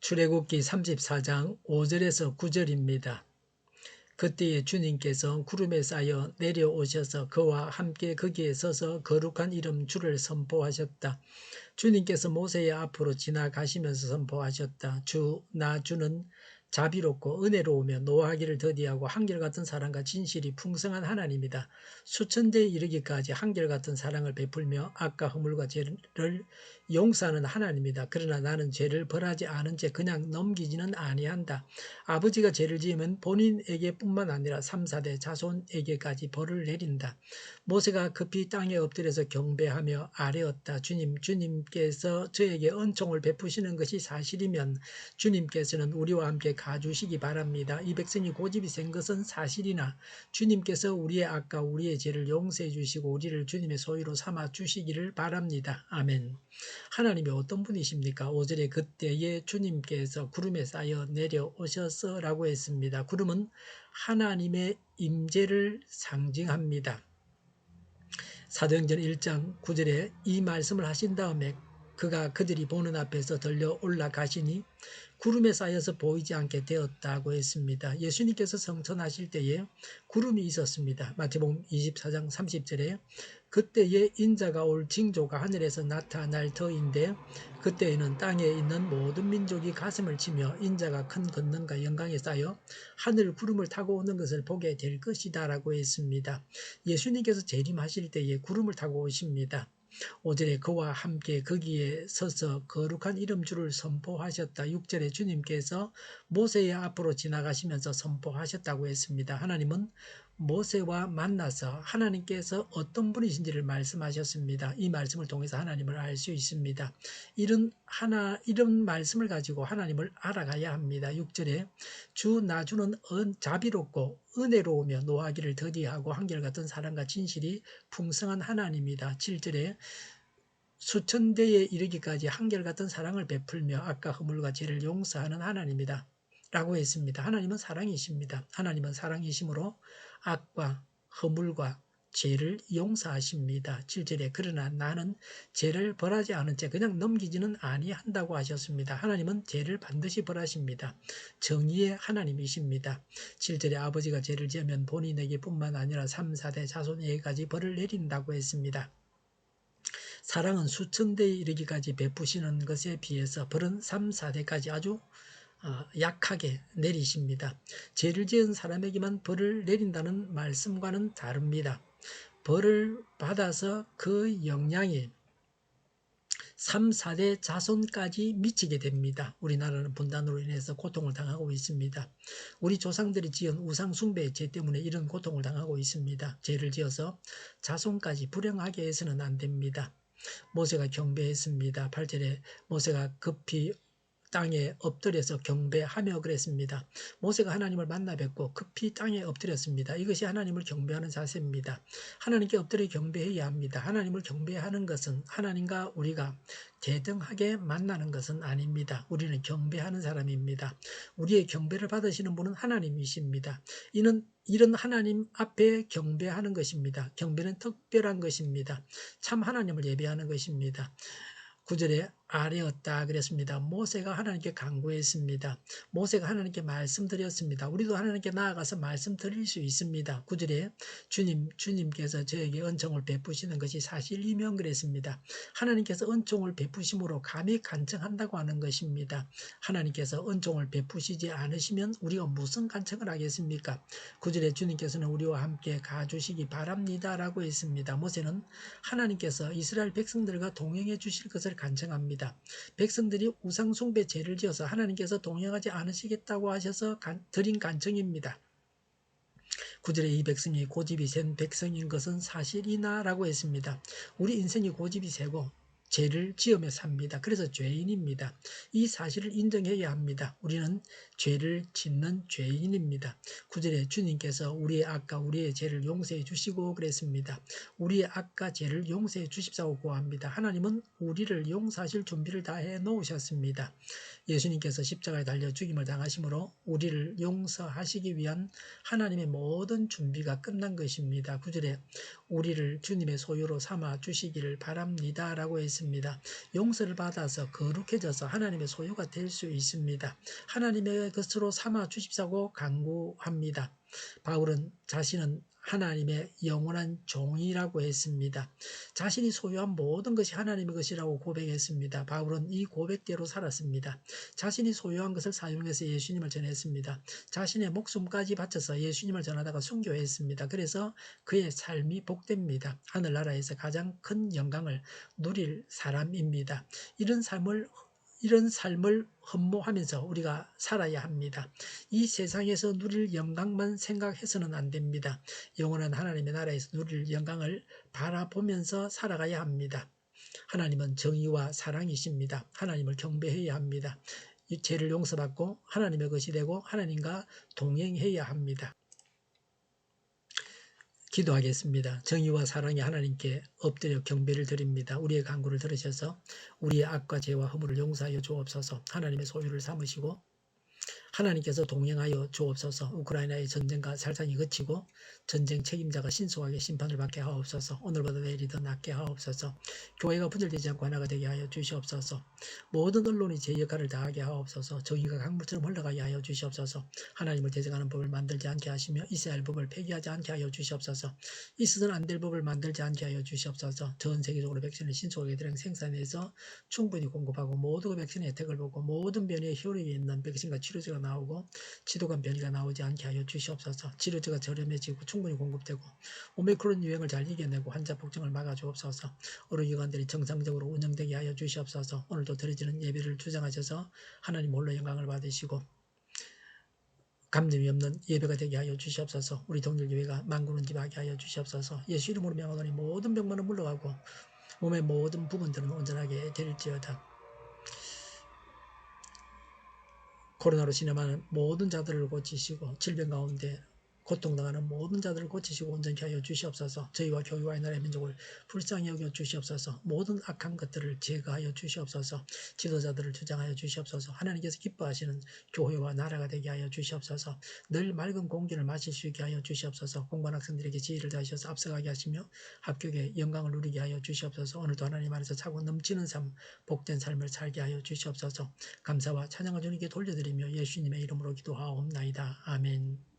출애굽기 34장 5절에서 9절입니다. 그때에 주님께서 구름에 쌓여 내려오셔서 그와 함께 거기에 서서 거룩한 이름 주를 선포하셨다. 주님께서 모세의 앞으로 지나가시면서 선포하셨다. 나 주는 자비롭고 은혜로우며 노하기를 더디하고 한결같은 사랑과 진실이 풍성한 하나님이다. 수천대에 이르기까지 한결같은 사랑을 베풀며 악과 허물과 죄를 용서하는 하나님이다. 그러나 나는 죄를 벌하지 않은 채 그냥 넘기지는 아니한다. 아버지가 죄를 지으면 본인에게 뿐만 아니라 3, 4대 자손에게까지 벌을 내린다. 모세가 급히 땅에 엎드려서 경배하며 아뢰었다. 주님께서 저에게 은총을 베푸시는 것이 사실이면 주님께서는 우리와 함께 가주시기 바랍니다. 이 백성이 고집이 센 것은 사실이나 주님께서 우리의 악과 우리의 죄를 용서해 주시고 우리를 주님의 소유로 삼아 주시기를 바랍니다. 아멘. 하나님이 어떤 분이십니까? 5절에 그때에 주님께서 구름에 쌓여 내려오셔서 라고 했습니다. 구름은 하나님의 임재를 상징합니다. 사도행전 1장 9절에 이 말씀을 하신 다음에 그가 그들이 보는 앞에서 들려 올라가시니 구름에 쌓여서 보이지 않게 되었다고 했습니다. 예수님께서 성천하실 때에 구름이 있었습니다. 마태복음 24장 30절에 그때에 인자가 올 징조가 하늘에서 나타날 터인데 그때에는 땅에 있는 모든 민족이 가슴을 치며 인자가 큰 권능과 영광에 쌓여 하늘 구름을 타고 오는 것을 보게 될 것이다 라고 했습니다. 예수님께서 재림하실 때에 구름을 타고 오십니다. 5절에 그와 함께 거기에 서서 거룩한 이름주를 선포하셨다. 6절에 주님께서 모세의 앞으로 지나가시면서 선포하셨다고 했습니다. 하나님은 모세와 만나서 하나님께서 어떤 분이신지를 말씀하셨습니다. 이 말씀을 통해서 하나님을 알 수 있습니다. 이런 말씀을 가지고 하나님을 알아가야 합니다. 6절에 나주는 자비롭고 은혜로우며 노하기를 더디하고 한결같은 사랑과 진실이 풍성한 하나님이다. 7절에 수천대에 이르기까지 한결같은 사랑을 베풀며 악과 허물과 죄를 용서하는 하나님이다 라고 했습니다. 하나님은 사랑이십니다. 하나님은 사랑이시므로 악과 허물과 죄를 용서하십니다. 7절에 그러나 나는 죄를 벌하지 않은 채 그냥 넘기지는 아니한다고 하셨습니다. 하나님은 죄를 반드시 벌하십니다. 정의의 하나님이십니다. 7절에 아버지가 죄를 지으면 본인에게 뿐만 아니라 3, 4대 자손에게까지 벌을 내린다고 했습니다. 사랑은 수천대에 이르기까지 베푸시는 것에 비해서 벌은 3, 4대까지 아주 약하게 내리십니다. 죄를 지은 사람에게만 벌을 내린다는 말씀과는 다릅니다. 벌을 받아서 그 영향이 3, 4대 자손까지 미치게 됩니다. 우리나라는 분단으로 인해서 고통을 당하고 있습니다. 우리 조상들이 지은 우상숭배의 죄 때문에 이런 고통을 당하고 있습니다. 죄를 지어서 자손까지 불행하게 해서는 안 됩니다. 모세가 경배했습니다. 8절에 모세가 급히 땅에 엎드려서 경배하며 그랬습니다. 모세가 하나님을 만나 뵙고 급히 땅에 엎드렸습니다. 이것이 하나님을 경배하는 자세입니다. 하나님께 엎드려 경배해야 합니다. 하나님을 경배하는 것은 하나님과 우리가 대등하게 만나는 것은 아닙니다. 우리는 경배하는 사람입니다. 우리의 경배를 받으시는 분은 하나님이십니다. 이런 하나님 앞에 경배하는 것입니다. 경배는 특별한 것입니다. 참 하나님을 예배하는 것입니다. 9절에 아뢰었다 그랬습니다. 모세가 하나님께 간구했습니다. 모세가 하나님께 말씀드렸습니다. 우리도 하나님께 나아가서 말씀드릴 수 있습니다. 9절에 주님께서 저에게 은총을 베푸시는 것이 사실이면 그랬습니다. 하나님께서 은총을 베푸심으로 감히 간청한다고 하는 것입니다. 하나님께서 은총을 베푸시지 않으시면 우리가 무슨 간청을 하겠습니까? 9절에 주님께서는 우리와 함께 가주시기 바랍니다 라고 했습니다. 모세는 하나님께서 이스라엘 백성들과 동행해 주실 것을 간청합니다. 백성들이 우상숭배 죄를 지어서 하나님께서 동행하지 않으시겠다고 하셔서 드린 간청입니다. 9절에 이 백성이 고집이 센 백성인 것은 사실이나 라고 했습니다. 우리 인생이 고집이 세고 죄를 지으며 삽니다. 그래서 죄인입니다. 이 사실을 인정해야 합니다. 우리는 죄를 짓는 죄인입니다. 9절에 주님께서 우리의 악과 우리의 죄를 용서해 주시고 그랬습니다. 우리의 악과 죄를 용서해 주십사고 구합니다. 하나님은 우리를 용서하실 준비를 다 해놓으셨습니다. 예수님께서 십자가에 달려 죽임을 당하심으로 우리를 용서하시기 위한 하나님의 모든 준비가 끝난 것입니다. 9절에 우리를 주님의 소유로 삼아 주시기를 바랍니다 라고 했습니다. 용서를 받아서 거룩해져서 하나님의 소유가 될 수 있습니다. 하나님의 것으로 삼아 주십사고 간구합니다. 바울은 자신은 하나님의 영원한 종이라고 했습니다. 자신이 소유한 모든 것이 하나님의 것이라고 고백했습니다. 바울은 이 고백대로 살았습니다. 자신이 소유한 것을 사용해서 예수님을 전했습니다. 자신의 목숨까지 바쳐서 예수님을 전하다가 순교했습니다. 그래서 그의 삶이 복됩니다. 하늘나라에서 가장 큰 영광을 누릴 사람입니다. 이런 삶을 흠모하면서 우리가 살아야 합니다. 이 세상에서 누릴 영광만 생각해서는 안 됩니다. 영원한 하나님의 나라에서 누릴 영광을 바라보면서 살아가야 합니다. 하나님은 정의와 사랑이십니다. 하나님을 경배해야 합니다. 이 죄를 용서받고 하나님의 것이 되고 하나님과 동행해야 합니다. 기도하겠습니다. 정의와 사랑이 하나님께 엎드려 경배를 드립니다. 우리의 간구를 들으셔서 우리의 악과 죄와 허물을 용서하여 주옵소서. 하나님의 소유를 삼으시고 하나님께서 동행하여 주옵소서. 우크라이나의 전쟁과 살상이 그치고 전쟁 책임자가 신속하게 심판을 받게 하옵소서. 오늘보다 내일이 더 낫게 하옵소서. 교회가 분열되지 않고 하나가 되게 하여 주시옵소서. 모든 언론이 제 역할을 다하게 하옵소서. 정의가 강물처럼 흘러가게 하여 주시옵소서. 하나님을 대적하는 법을 만들지 않게 하시며 이스라엘 법을 폐기하지 않게 하여 주시옵소서. 있어서는 안 될 법을 만들지 않게 하여 주시옵소서. 전 세계적으로 백신을 신속하게 대량 생산해서 충분히 공급하고 모두 백신의 혜택을 보고 모든 변이에 효력이 있는 백신과 치료제가 나오고 지독한 변이가 나오지 않게 하여 주시옵소서. 치료제가 저렴해지고 충분히 공급되고 오미크론 유행을 잘 이겨내고 환자 폭증을 막아주옵소서. 의료기관들이 정상적으로 운영되게 하여 주시옵소서. 오늘도 드려지는 예배를 주장하셔서 하나님 홀로 영광을 받으시고 감염이 없는 예배가 되게 하여 주시옵소서. 우리 동일교회가 만군을 집하게 하여 주시옵소서. 예수 이름으로 명하노니 모든 병만은 물러가고 몸의 모든 부분들은 온전하게 될지어다. 코로나로 진행하는 모든 자들을 고치시고 질병 가운데 고통당하는 모든 자들을 고치시고 온전케 하여 주시옵소서. 저희와 교회와 이 나라의 민족을 불쌍히 여겨 주시옵소서. 모든 악한 것들을 제거하여 주시옵소서. 지도자들을 주장하여 주시옵소서. 하나님께서 기뻐하시는 교회와 나라가 되게 하여 주시옵소서. 늘 맑은 공기를 마실 수 있게 하여 주시옵소서. 공부한 학생들에게 지혜를 다하셔서 앞서가게 하시며 합격의 영광을 누리게 하여 주시옵소서. 오늘도 하나님 안에서 차고 넘치는 삶, 복된 삶을 살게 하여 주시옵소서. 감사와 찬양을 주님께 돌려드리며 예수님의 이름으로 기도하옵나이다. 아멘.